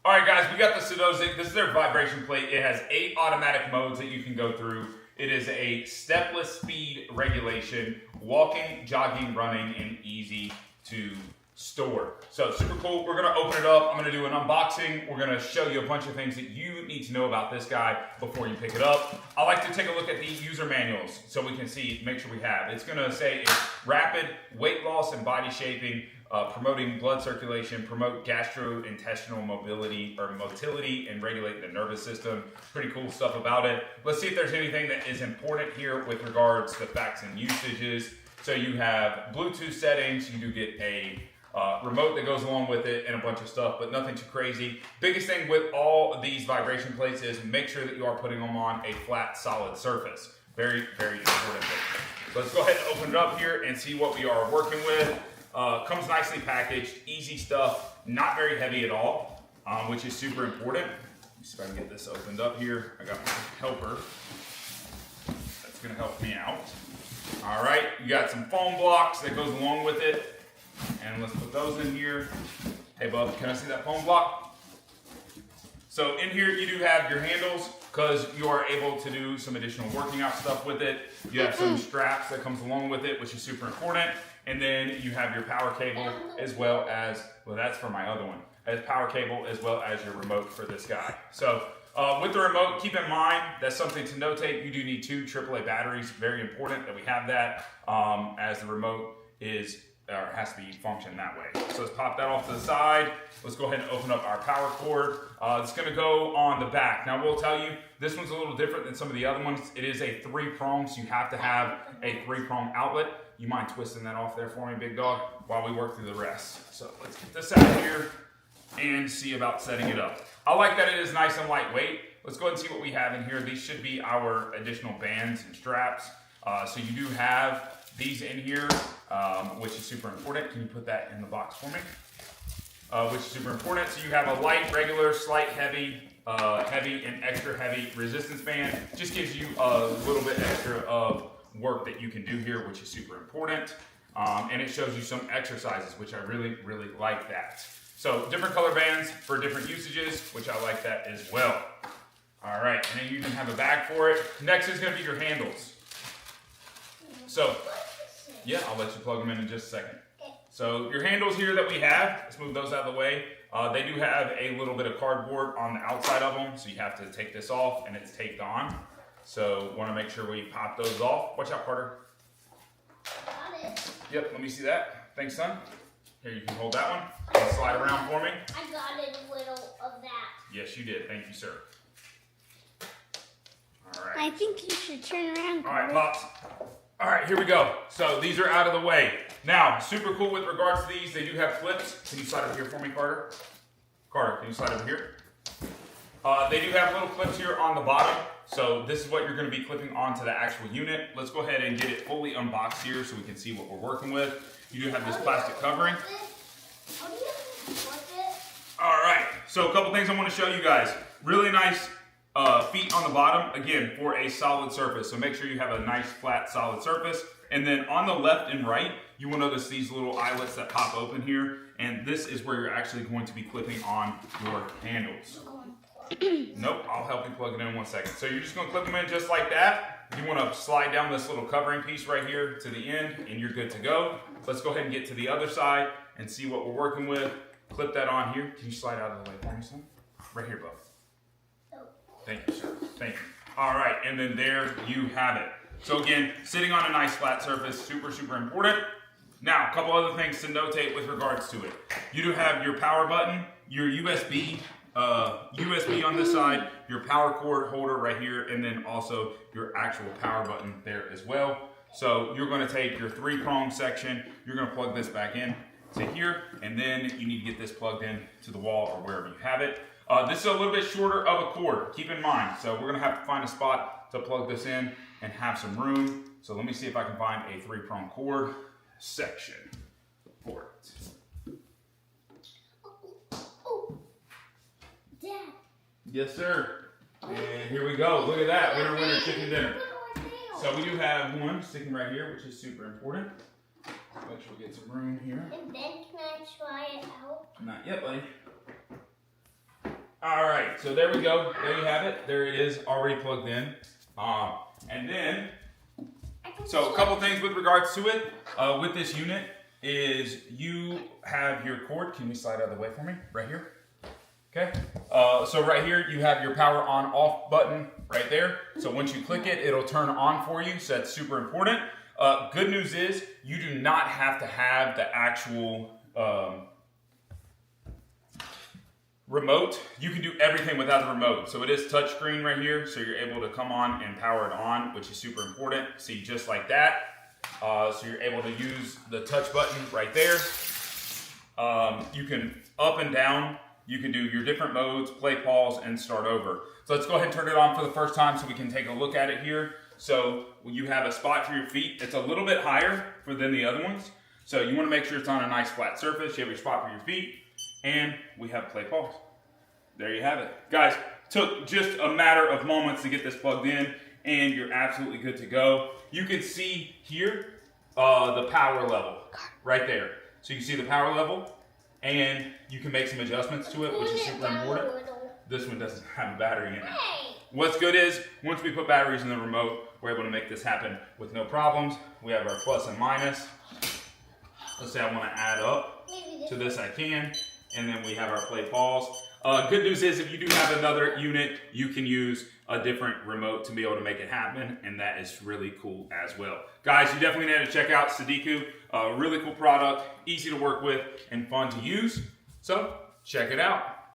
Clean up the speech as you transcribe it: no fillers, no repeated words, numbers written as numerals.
All right, guys, we got the Sedozik. This is their vibration plate. It has 8 automatic modes that you can go through. It is a stepless speed regulation, walking, jogging, running, and easy to store. So super cool. We're gonna open it up. I'm gonna do an unboxing. We're gonna show you a bunch of things that you need to know about this guy before you pick it up. I like to take a look at the user manuals so we can see, make sure we have. It's gonna say it's rapid weight loss and body shaping, promoting blood circulation, promote gastrointestinal mobility and regulate the nervous system. Pretty cool stuff about it. Let's see if there's anything that is important here with regards to facts and usages. So you have Bluetooth settings. You do get a remote that goes along with it and a bunch of stuff, but nothing too crazy. Biggest thing with all of these vibration plates is make sure that you are putting them on a flat, solid surface. Very, very important thing. So let's go ahead and open it up here and see what we are working with. Comes nicely packaged, easy stuff, not very heavy at all, which is super important. Let me see if I can get this opened up here. I got my helper. That's gonna help me out. All right, you got some foam blocks that goes along with it. And let's put those in here. Hey bub, can I see that foam block? So in here you do have your handles because you are able to do some additional working out stuff with it. You have some straps that comes along with it, which is super important. And then you have your power cable as well as, well that's for my other one, as power cable as well as your remote for this guy. So with the remote, keep in mind, that's something to notate. You do need 2 AAA batteries. Very important that we have that as the remote is, or has to be functioned that way. So let's pop that off to the side. Let's go ahead and open up our power cord. It's gonna go on the back. Now we'll tell you, this one's a little different than some of the other ones. It is a 3-prong, so you have to have a 3-prong outlet. You mind twisting that off there for me, big dog, while we work through the rest. So let's get this out of here and see about setting it up. I like that it is nice and lightweight. Let's go ahead and see what we have in here. These should be our additional bands and straps. So you do have these in here, which is super important. Can you put that in the box for me? Which is super important. So you have a light, regular, slight, heavy, heavy, and extra heavy resistance band. Just gives you a little bit extra of work that you can do here, which is super important. And it shows you some exercises, which I really, really like that. So different color bands for different usages, which I like that as well. All right, and then you can have a bag for it. Next is gonna be your handles. So, yeah, I'll let you plug them in just a second. So your handles here that we have, let's move those out of the way. They do have a little bit of cardboard on the outside of them, so you have to take this off and it's taped on. So want to make sure we pop those off. Watch out, Carter. Got it. Yep, let me see that. Thanks, son. Here, you can hold that one. And slide around for me. I got it a little of that. Yes, you did. Thank you, sir. All right. I think you should turn around. All right, Pops. All right, here we go. So these are out of the way. Now, super cool with regards to these. They do have clips. Can you slide over here for me, Carter? Carter, can you slide over here? They do have little clips here on the bottom. So this is what you're going to be clipping onto the actual unit. Let's go ahead and get it fully unboxed here so we can see what we're working with. You do have this plastic covering. All right, so a couple things I want to show you guys. Really nice feet on the bottom, again, for a solid surface. So make sure you have a nice, flat, solid surface. And then on the left and right, you will notice these little eyelets that pop open here. And this is where you're actually going to be clipping on your handles. Nope, I'll help you plug it in 1 second. So you're just gonna clip them in just like that. You wanna slide down this little covering piece right here to the end and you're good to go. Let's go ahead and get to the other side and see what we're working with. Clip that on here. Can you slide out of the way for me, son? Right here, bub. Thank you, sir. Thank you. All right, and then there you have it. So again, sitting on a nice flat surface, super, super important. Now, a couple other things to notate with regards to it. You do have your power button, your USB on this side, your power cord holder right here, and then also your actual power button there as well. So you're going to take your 3-prong section, you're going to plug this back in to here, and then you need to get this plugged in to the wall or wherever you have it. This is a little bit shorter of a cord, keep in mind. So we're going to have to find a spot to plug this in and have some room. So let me see if I can find a 3-prong cord section for it. Dad. Yes, sir. And here we go. Look at that. Winner, winner, chicken dinner. So we do have one sticking right here, which is super important. Make sure we get some room here. And then can I try it out? Not yet, buddy. All right, so there we go. There you have it. There it is, already plugged in. And then, so a couple things with regards to it. With this unit is you have your cord. Can you slide out of the way for me? Right here. Okay. So right here you have your power on off button right there. So once you click it, it'll turn on for you. So that's super important. Good news is you do not have to have the actual remote. You can do everything without the remote. So it is touchscreen right here. So you're able to come on and power it on, which is super important. See, just like that. So you're able to use the touch button right there. You can up and down. You can do your different modes, play, pause, and start over. So let's go ahead and turn it on for the first time so we can take a look at it here. So you have a spot for your feet. It's a little bit higher than the other ones. So you want to make sure it's on a nice flat surface. You have your spot for your feet. And we have play, pause. There you have it. Guys, took just a matter of moments to get this plugged in, and you're absolutely good to go. You can see here the power level right there. So you can see the power level. And you can make some adjustments to it, which is super important. This one doesn't have a battery in it. What's good is, once we put batteries in the remote, we're able to make this happen with no problems. We have our plus and minus. Let's say I want to add up to this, I can. And then we have our play, pause. Good news is, if you do have another unit, you can use a different remote to be able to make it happen, and that is really cool as well. Guys, you definitely need to check out Sedozik. Really cool product, easy to work with, and fun to use. So, check it out.